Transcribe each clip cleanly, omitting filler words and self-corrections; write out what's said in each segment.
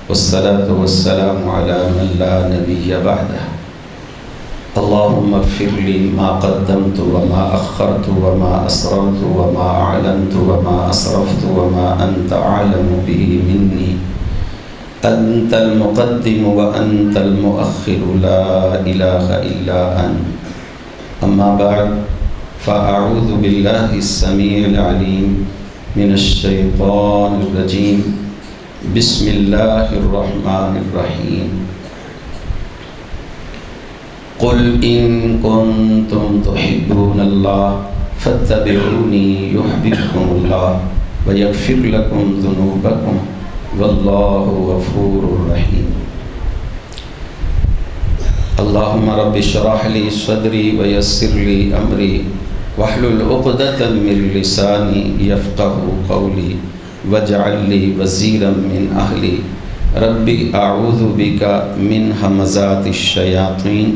والصلاة والسلام على من لا نبي بعده اللهم اغفر لي ما قدمت وما أخرت وما أسررت وما أعلنت وما أسرفت وما أنت أعلم به مني أنت المقدم وأنت المؤخر لا إله إلا أنت أما بعد فأعوذ بالله السميع العليم من الشيطان الرجيم بسم الله الرحمن الرحيم قل إن كنتم تحبون الله فاتبعوني يحببكم الله ويغفر لكم ذنوبكم والله غفور رحيم اللهم رب اشرح لي صدري ويسر لي أمري واحلل عقدة من لساني يفقهوا قولي واجعل لي وزيرا من أهلي ربي أعوذ بك من همزات الشياطين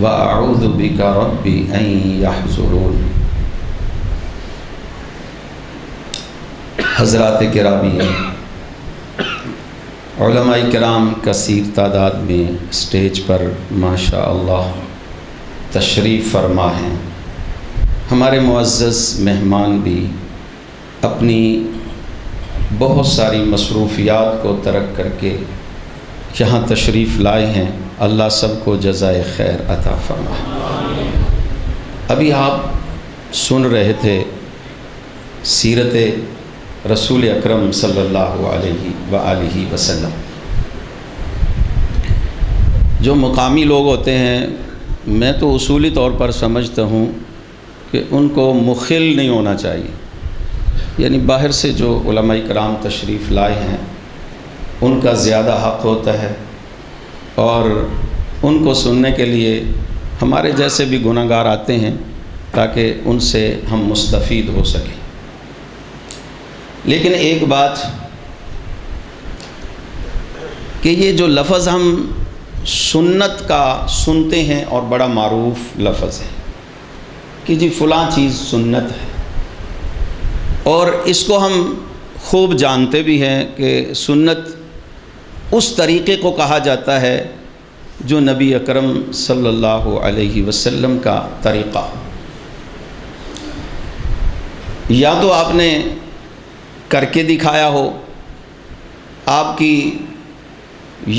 وأعوذ بك ربي أن يحضرون۔ حضرات کرامی، علماء کرام کثیر تعداد میں اسٹیج پر ماشاء اللہ تشریف فرما ہیں۔ ہمارے معزز مہمان بھی اپنی بہت ساری مصروفیات کو ترک کر کے یہاں تشریف لائے ہیں، اللہ سب کو جزائے خیر عطا فرمائے۔ ابھی آپ سن رہے تھے سیرت رسول اکرم صلی اللہ علیہ وآلہ وسلم۔ جو مقامی لوگ ہوتے ہیں، میں تو اصولی طور پر سمجھتا ہوں کہ ان کو مخل نہیں ہونا چاہیے، یعنی باہر سے جو علماء کرام تشریف لائے ہیں ان کا زیادہ حق ہوتا ہے، اور ان کو سننے کے لیے ہمارے جیسے بھی گناہ گار آتے ہیں تاکہ ان سے ہم مستفید ہو سکیں۔ لیکن ایک بات کہ یہ جو لفظ ہم سنت کا سنتے ہیں اور بڑا معروف لفظ ہے کہ جی فلاں چیز سنت ہے، اور اس کو ہم خوب جانتے بھی ہیں کہ سنت اس طریقے کو کہا جاتا ہے جو نبی اکرم صلی اللہ علیہ وسلم کا طریقہ ہو۔ یا تو آپ نے کر کے دکھایا ہو آپ کی،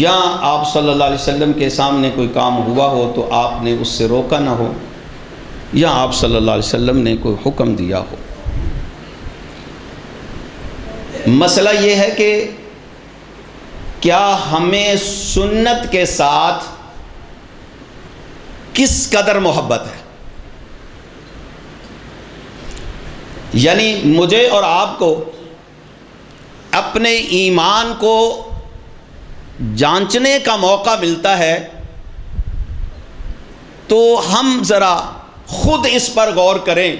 یا آپ صلی اللہ علیہ وسلم کے سامنے کوئی کام ہوا ہو تو آپ نے اس سے روکا نہ ہو، یا آپ صلی اللہ علیہ وسلم نے کوئی حکم دیا ہو۔ مسئلہ یہ ہے کہ کیا ہمیں سنت کے ساتھ کس قدر محبت ہے؟ یعنی مجھے اور آپ کو اپنے ایمان کو جانچنے کا موقع ملتا ہے تو ہم ذرا خود اس پر غور کریں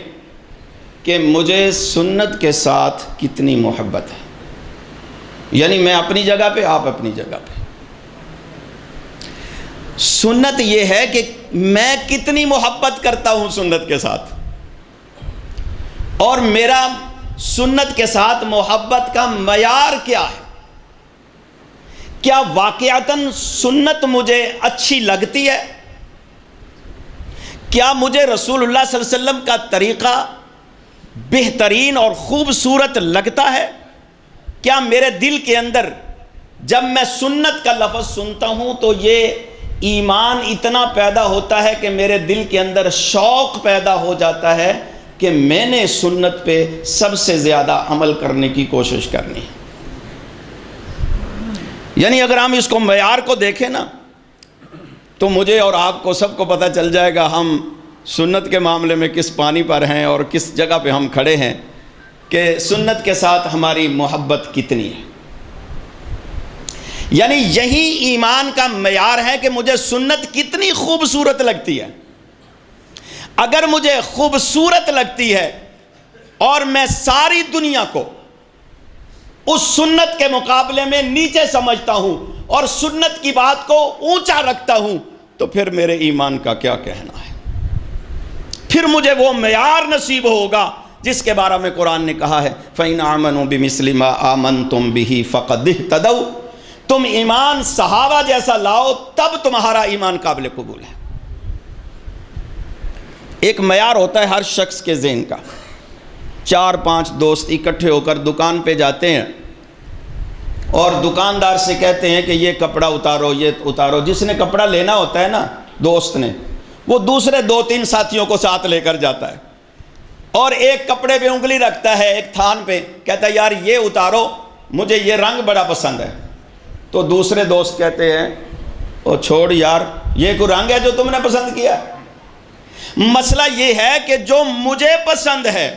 کہ مجھے سنت کے ساتھ کتنی محبت ہے۔ یعنی میں اپنی جگہ پہ، آپ اپنی جگہ پہ۔ سنت یہ ہے کہ میں کتنی محبت کرتا ہوں سنت کے ساتھ، اور میرا سنت کے ساتھ محبت کا معیار کیا ہے۔ کیا واقعتاً سنت مجھے اچھی لگتی ہے؟ کیا مجھے رسول اللہ صلی اللہ علیہ وسلم کا طریقہ بہترین اور خوبصورت لگتا ہے؟ کیا میرے دل کے اندر جب میں سنت کا لفظ سنتا ہوں تو یہ ایمان اتنا پیدا ہوتا ہے کہ میرے دل کے اندر شوق پیدا ہو جاتا ہے کہ میں نے سنت پہ سب سے زیادہ عمل کرنے کی کوشش کرنی ہے۔ یعنی اگر ہم اس کو معیار کو دیکھیں نا تو مجھے اور آپ کو سب کو پتہ چل جائے گا ہم سنت کے معاملے میں کس پانی پر ہیں اور کس جگہ پہ ہم کھڑے ہیں، کہ سنت کے ساتھ ہماری محبت کتنی ہے۔ یعنی یہی ایمان کا معیار ہے کہ مجھے سنت کتنی خوبصورت لگتی ہے۔ اگر مجھے خوبصورت لگتی ہے اور میں ساری دنیا کو اس سنت کے مقابلے میں نیچے سمجھتا ہوں اور سنت کی بات کو اونچا رکھتا ہوں تو پھر میرے ایمان کا کیا کہنا ہے؟ پھر مجھے وہ معیار نصیب ہوگا جس کے بارے میں قرآن نے کہا ہے فَإِنْ آمَنُوا بِمِثْلِ مَا آمَنْتُمْ بِهِ فَقَدْ اهْتَدَوْا، تم ایمان صحابہ جیسا لاؤ تب تمہارا ایمان قابل قبول ہے۔ ایک معیار ہوتا ہے ہر شخص کے ذہن کا۔ 4-5 دوست اکٹھے ہو کر دکان پہ جاتے ہیں اور دکاندار سے کہتے ہیں کہ یہ کپڑا اتارو، یہ اتارو۔ جس نے کپڑا لینا ہوتا ہے نا دوست نے، وہ دوسرے 2-3 ساتھیوں کو ساتھ لے کر جاتا ہے اور ایک کپڑے پہ انگلی رکھتا ہے، ایک تھان پہ، کہتا ہے یار یہ اتارو، مجھے یہ رنگ بڑا پسند ہے۔ تو دوسرے دوست کہتے ہیں او چھوڑ یار، یہ کوئی رنگ ہے جو تم نے پسند کیا؟ مسئلہ یہ ہے کہ جو مجھے پسند ہے،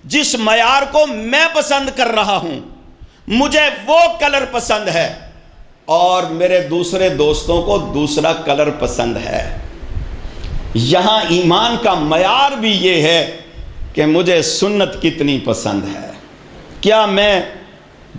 جس معیار کو میں پسند کر رہا ہوں، مجھے وہ کلر پسند ہے اور میرے دوسرے دوستوں کو دوسرا کلر پسند ہے۔ یہاں ایمان کا معیار بھی یہ ہے کہ مجھے سنت کتنی پسند ہے۔ کیا میں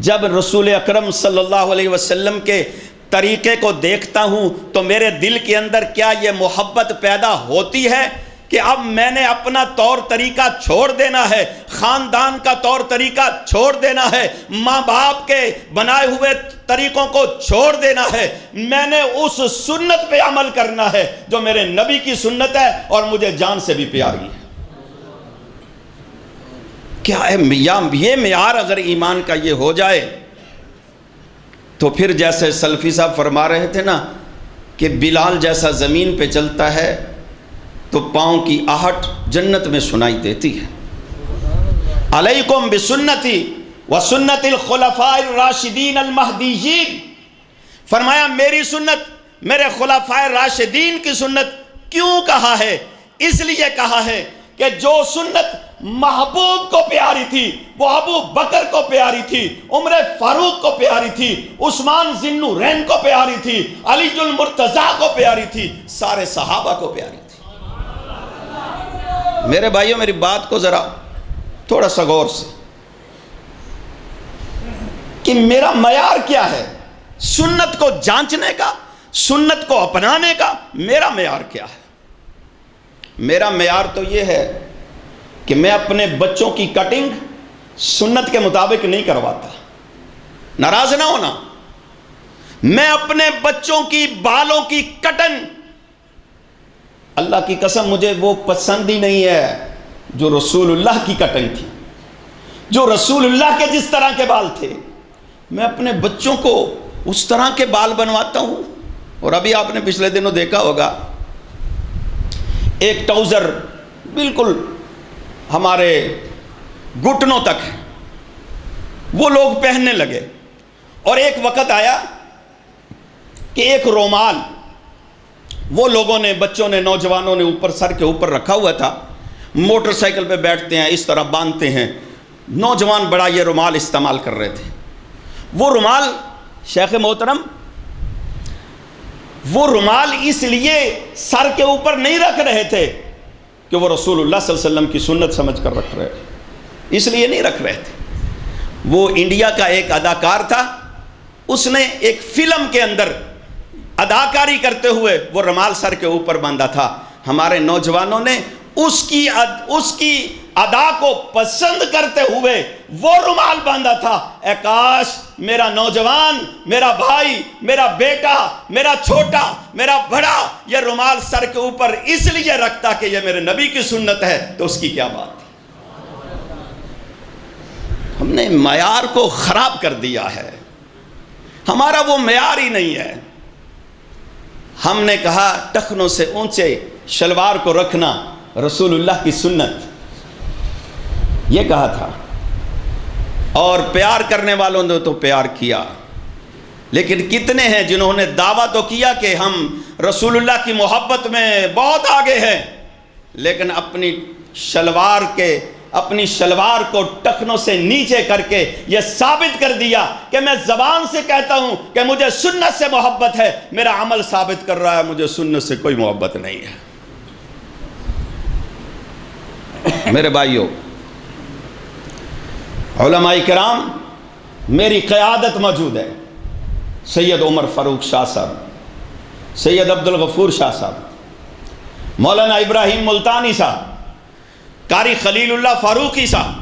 جب رسول اکرم صلی اللہ علیہ وسلم کے طریقے کو دیکھتا ہوں تو میرے دل کے اندر کیا یہ محبت پیدا ہوتی ہے کہ اب میں نے اپنا طور طریقہ چھوڑ دینا ہے، خاندان کا طور طریقہ چھوڑ دینا ہے، ماں باپ کے بنائے ہوئے طریقوں کو چھوڑ دینا ہے، میں نے اس سنت پہ عمل کرنا ہے جو میرے نبی کی سنت ہے اور مجھے جان سے بھی پیاری ہے؟ کیا ہے یہ معیار اگر ایمان کا یہ ہو جائے تو پھر جیسے سلفی صاحب فرما رہے تھے نا کہ بلال جیسا زمین پہ چلتا ہے تو پاؤں کی آہٹ جنت میں سنائی دیتی ہے۔ علیکم بسنتی وسنت الخلفاء الراشدین المہدیین، فرمایا میری سنت، میرے خلفاء راشدین کی سنت۔ کیوں کہا ہے؟ اس لیے کہا ہے کہ جو سنت محبوب کو پیاری تھی وہ ابو بکر کو پیاری تھی، عمر فاروق کو پیاری تھی، عثمان ذی النورین کو پیاری تھی، علی المرتضیٰ کو پیاری تھی، سارے صحابہ کو پیاری تھی۔ میرے بھائیوں میری بات کو ذرا تھوڑا سا غور سے، کہ میرا معیار کیا ہے سنت کو جانچنے کا، سنت کو اپنانے کا؟ میرا معیار کیا ہے؟ میرا معیار تو یہ ہے کہ میں اپنے بچوں کی کٹنگ سنت کے مطابق نہیں کرواتا، ناراض نہ ہونا، میں اپنے بچوں کی بالوں کی کٹن، اللہ کی قسم مجھے وہ پسند ہی نہیں ہے جو رسول اللہ کی کٹنگ تھی، جو رسول اللہ کے جس طرح کے بال تھے، میں اپنے بچوں کو اس طرح کے بال بنواتا ہوں۔ اور ابھی آپ نے پچھلے دنوں دیکھا ہوگا ایک ٹاؤزر بالکل ہمارے گھٹنوں تک ہے، وہ لوگ پہننے لگے، اور ایک وقت آیا کہ ایک رومال وہ لوگوں نے، بچوں نے، نوجوانوں نے اوپر سر کے اوپر رکھا ہوا تھا، موٹر سائیکل پہ بیٹھتے ہیں اس طرح باندھتے ہیں، نوجوان بڑا یہ رومال استعمال کر رہے تھے۔ وہ رومال شیخ محترم، وہ رومال اس لیے سر کے اوپر نہیں رکھ رہے تھے کہ وہ رسول اللہ صلی اللہ علیہ وسلم کی سنت سمجھ کر رکھ رہے تھے، اس لیے نہیں رکھ رہے تھے۔ وہ انڈیا کا ایک اداکار تھا، اس نے ایک فلم کے اندر اداکاری کرتے ہوئے وہ رومال سر کے اوپر باندھا تھا۔ ہمارے نوجوانوں نے اس کی ادا کو پسند کرتے ہوئے وہ رومال باندھا تھا۔ اے کاش میرا نوجوان، میرا بھائی، میرا بیٹا، میرا چھوٹا، میرا بڑا یہ رومال سر کے اوپر اس لیے رکھتا کہ یہ میرے نبی کی سنت ہے، تو اس کی کیا بات تھی؟ ہم نے معیار کو خراب کر دیا ہے، ہمارا وہ معیار ہی نہیں ہے۔ ہم نے کہا ٹخنوں سے اونچے شلوار کو رکھنا رسول اللہ کی سنت، یہ کہا تھا، اور پیار کرنے والوں نے تو پیار کیا، لیکن کتنے ہیں جنہوں نے دعویٰ تو کیا کہ ہم رسول اللہ کی محبت میں بہت آگے ہیں، لیکن اپنی شلوار کو ٹخنوں سے نیچے کر کے یہ ثابت کر دیا کہ میں زبان سے کہتا ہوں کہ مجھے سنت سے محبت ہے، میرا عمل ثابت کر رہا ہے مجھے سنت سے کوئی محبت نہیں ہے۔ میرے بھائیوں، علماء کرام، میری قیادت موجود ہے، سید عمر فاروق شاہ صاحب، سید عبدالغفور شاہ صاحب، مولانا ابراہیم ملتانی صاحب، قاری خلیل اللہ فاروقی صاحب،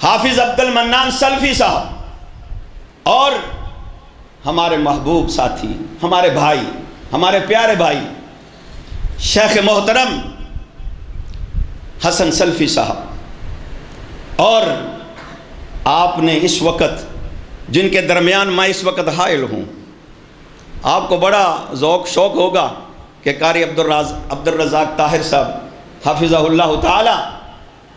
حافظ عبد المنان سلفی صاحب، اور ہمارے محبوب ساتھی، ہمارے بھائی، ہمارے پیارے بھائی شیخ محترم حسن سلفی صاحب، اور آپ نے اس وقت جن کے درمیان میں اس وقت حائل ہوں، آپ کو بڑا ذوق شوق ہوگا کہ قاری عبد الرزاق طاہر صاحب حفظہ اللہ تعالی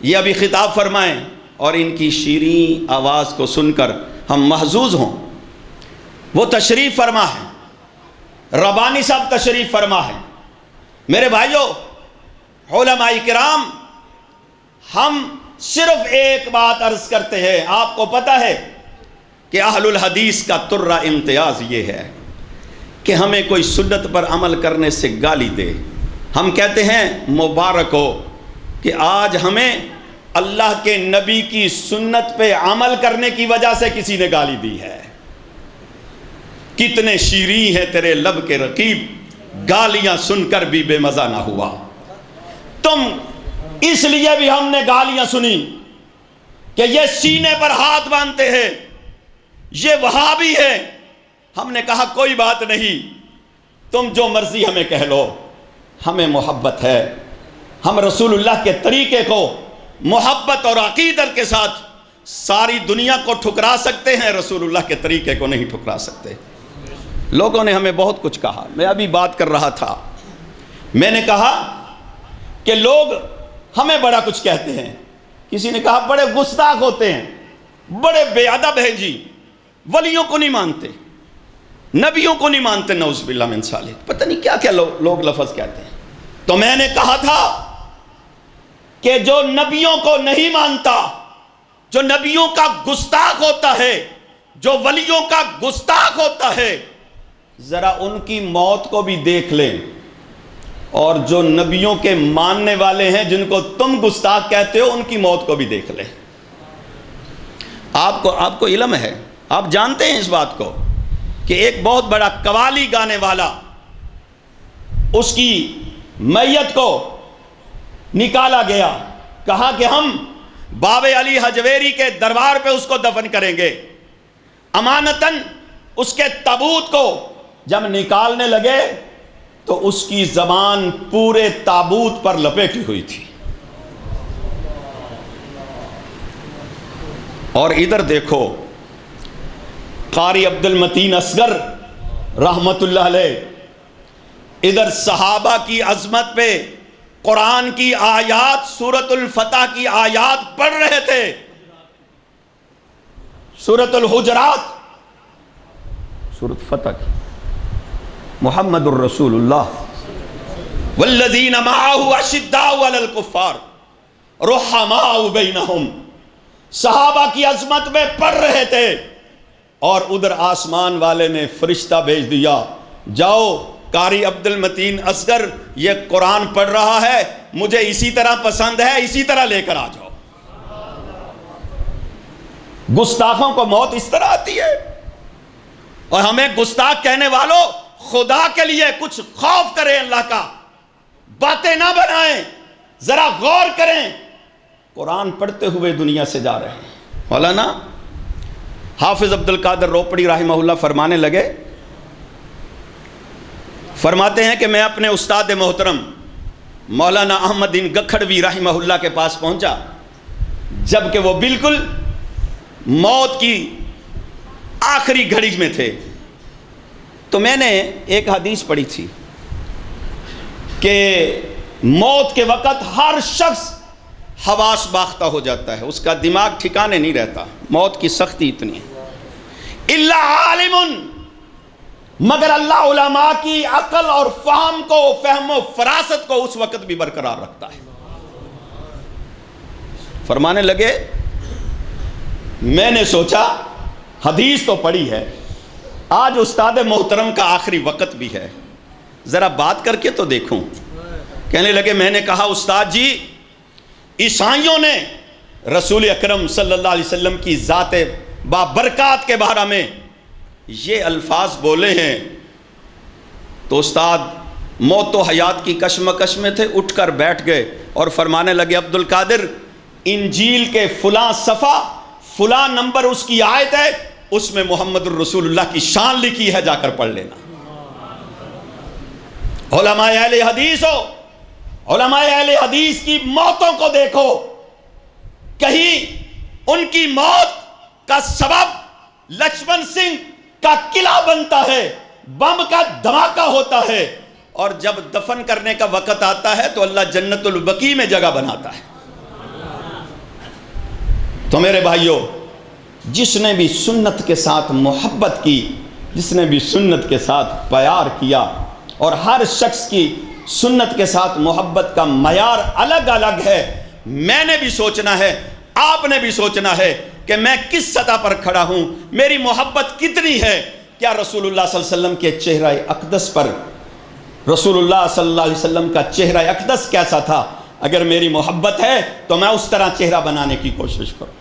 یہ ابھی خطاب فرمائیں، اور ان کی شیریں آواز کو سن کر ہم محظوظ ہوں۔ وہ تشریف فرما ہے، ربانی صاحب تشریف فرما ہے۔ میرے بھائیوں، علماء کرام، ہم صرف ایک بات عرض کرتے ہیں، آپ کو پتہ ہے کہ اہل الحدیث کا ترہ امتیاز یہ ہے کہ ہمیں کوئی سنت پر عمل کرنے سے گالی دے، ہم کہتے ہیں مبارک ہو کہ آج ہمیں اللہ کے نبی کی سنت پہ عمل کرنے کی وجہ سے کسی نے گالی دی ہے۔ کتنے شیریں ہیں تیرے لب کے رقیب، گالیاں سن کر بھی بے مزہ نہ ہوا۔ تم اس لیے بھی ہم نے گالیاں سنی کہ یہ سینے پر ہاتھ باندھتے ہیں، یہ وہابی ہے۔ ہم نے کہا کوئی بات نہیں، تم جو مرضی ہمیں کہہ لو، ہمیں محبت ہے، ہم رسول اللہ کے طریقے کو محبت اور عقیدت کے ساتھ ساری دنیا کو ٹھکرا سکتے ہیں، رسول اللہ کے طریقے کو نہیں ٹھکرا سکتے۔ لوگوں نے ہمیں بہت کچھ کہا، میں ابھی بات کر رہا تھا، میں نے کہا کہ لوگ ہمیں بڑا کچھ کہتے ہیں۔ کسی نے کہا بڑے گستاخ ہوتے ہیں، بڑے بے ادب ہیں جی، ولیوں کو نہیں مانتے، نبیوں کو نہیں مانتے، نعوذ باللہ من ذالک، پتہ نہیں کیا کیا لوگ لفظ کہتے ہیں۔ تو میں نے کہا تھا کہ جو نبیوں کو نہیں مانتا، جو نبیوں کا گستاخ ہوتا ہے، جو ولیوں کا گستاخ ہوتا ہے، ذرا ان کی موت کو بھی دیکھ لیں، اور جو نبیوں کے ماننے والے ہیں جن کو تم گستاخ کہتے ہو، ان کی موت کو بھی دیکھ لیں۔ آپ کو علم ہے، آپ جانتے ہیں اس بات کو کہ ایک بہت بڑا قوالی گانے والا، اس کی میت کو نکالا گیا، کہا کہ ہم باب علی حجویری کے دربار پہ اس کو دفن کریں گے۔ امانتاً اس کے تابوت کو جب نکالنے لگے تو اس کی زبان پورے تابوت پر لپیٹی ہوئی تھی۔ اور ادھر دیکھو، قاری عبد المتین اصغر رحمت اللہ علیہ ادھر صحابہ کی عظمت پہ قرآن کی آیات، سورۃ الفتح کی آیات پڑھ رہے تھے، سورۃ الحجرات، سورۃ فتح کی، محمد الرسول اللہ والذین معہ اشداء علی الکفار رحماء بینہم، صحابہ کی عظمت میں پڑھ رہے تھے، اور ادھر آسمان والے نے فرشتہ بھیج دیا، جاؤ قاری عبد المتین اصغر یہ قرآن پڑھ رہا ہے، مجھے اسی طرح پسند ہے، اسی طرح لے کر آ جاؤ۔ گستاخوں کو موت اس طرح آتی ہے، اور ہمیں گستاخ کہنے والوں خدا کے لیے کچھ خوف کریں، اللہ کا، باتیں نہ بنائیں، ذرا غور کریں۔ قرآن پڑھتے ہوئے دنیا سے جا رہے ہیں۔ مولانا حافظ عبد القادر روپڑی رحمہ اللہ فرمانے لگے، فرماتے ہیں کہ میں اپنے استاد محترم مولانا احمد دین گکھڑوی رحمہ اللہ کے پاس پہنچا، جبکہ وہ بالکل موت کی آخری گھڑی میں تھے۔ تو میں نے ایک حدیث پڑھی تھی کہ موت کے وقت ہر شخص حواس باختہ ہو جاتا ہے، اس کا دماغ ٹھکانے نہیں رہتا، موت کی سختی اتنی ہے۔ الا عالم، مگر اللہ علماء کی عقل اور فہم کو، فہم و فراست کو اس وقت بھی برقرار رکھتا ہے۔ فرمانے لگے، میں نے سوچا حدیث تو پڑھی ہے، آج استاد محترم کا آخری وقت بھی ہے، ذرا بات کر کے تو دیکھوں۔ کہنے لگے، میں نے کہا استاد جی، عیسائیوں نے رسول اکرم صلی اللہ علیہ وسلم کی ذات بابرکات کے بارے میں یہ الفاظ بولے ہیں۔ تو استاد موت و حیات کی کشمکش میں تھے، اٹھ کر بیٹھ گئے اور فرمانے لگے، عبد القادر، انجیل کے فلاں صفحہ، فلاں نمبر اس کی آیت ہے، اس میں محمد الرسول اللہ کی شان لکھی ہے، جا کر پڑھ لینا۔ علماء اہل حدیث ہو، علماء اہل حدیث کی موتوں کو دیکھو، کہیں ان کی موت کا سبب لکشمن سنگھ کا قلعہ بنتا ہے، بم کا دھماکہ ہوتا ہے، اور جب دفن کرنے کا وقت آتا ہے تو اللہ جنت البقیع میں جگہ بناتا ہے۔ تو میرے بھائیوں، جس نے بھی سنت کے ساتھ محبت کی، جس نے بھی سنت کے ساتھ پیار کیا، اور ہر شخص کی سنت کے ساتھ محبت کا معیار الگ الگ ہے، میں نے بھی سوچنا ہے، آپ نے بھی سوچنا ہے کہ میں کس سطح پر کھڑا ہوں، میری محبت کتنی ہے۔ کیا رسول اللہ صلی اللہ علیہ وسلم کے چہرہ اقدس پر، رسول اللہ صلی اللہ علیہ وسلم کا چہرہ اقدس کیسا تھا؟ اگر میری محبت ہے تو میں اس طرح چہرہ بنانے کی کوشش کروں۔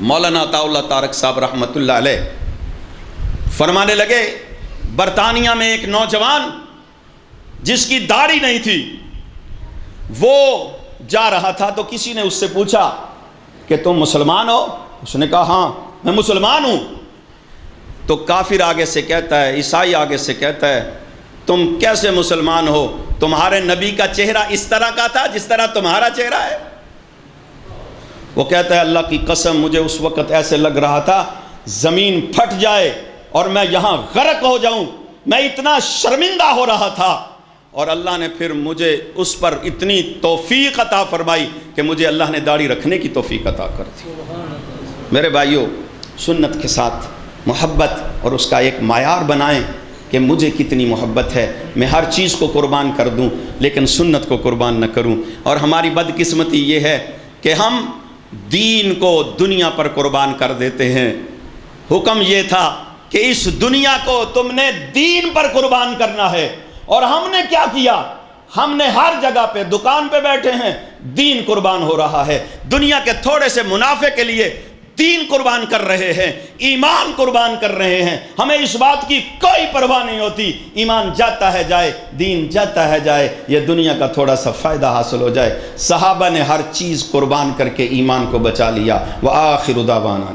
مولانا عطا اللہ تارک صاحب رحمۃ اللہ علیہ فرمانے لگے، برطانیہ میں ایک نوجوان جس کی داڑھی نہیں تھی، وہ جا رہا تھا تو کسی نے اس سے پوچھا کہ تم مسلمان ہو؟ اس نے کہا ہاں میں مسلمان ہوں۔ تو کافر آگے سے کہتا ہے، عیسائی آگے سے کہتا ہے، تم کیسے مسلمان ہو؟ تمہارے نبی کا چہرہ اس طرح کا تھا جس طرح تمہارا چہرہ ہے؟ وہ کہتا ہے، اللہ کی قسم مجھے اس وقت ایسے لگ رہا تھا زمین پھٹ جائے اور میں یہاں غرق ہو جاؤں، میں اتنا شرمندہ ہو رہا تھا، اور اللہ نے پھر مجھے اس پر اتنی توفیق عطا فرمائی کہ مجھے اللہ نے داڑھی رکھنے کی توفیق عطا کر دی۔ میرے بھائیوں، سنت کے ساتھ محبت اور اس کا ایک معیار بنائیں کہ مجھے کتنی محبت ہے، میں ہر چیز کو قربان کر دوں لیکن سنت کو قربان نہ کروں۔ اور ہماری بدقسمتی یہ ہے کہ ہم دین کو دنیا پر قربان کر دیتے ہیں۔ حکم یہ تھا کہ اس دنیا کو تم نے دین پر قربان کرنا ہے، اور ہم نے کیا کیا؟ ہم نے ہر جگہ پہ دکان پہ بیٹھے ہیں، دین قربان ہو رہا ہے، دنیا کے تھوڑے سے منافع کے لیے دین قربان کر رہے ہیں، ایمان قربان کر رہے ہیں۔ ہمیں اس بات کی کوئی پرواہ نہیں ہوتی، ایمان جاتا ہے جائے، دین جاتا ہے جائے، یہ دنیا کا تھوڑا سا فائدہ حاصل ہو جائے۔ صحابہ نے ہر چیز قربان کر کے ایمان کو بچا لیا۔ وآخر دعوانا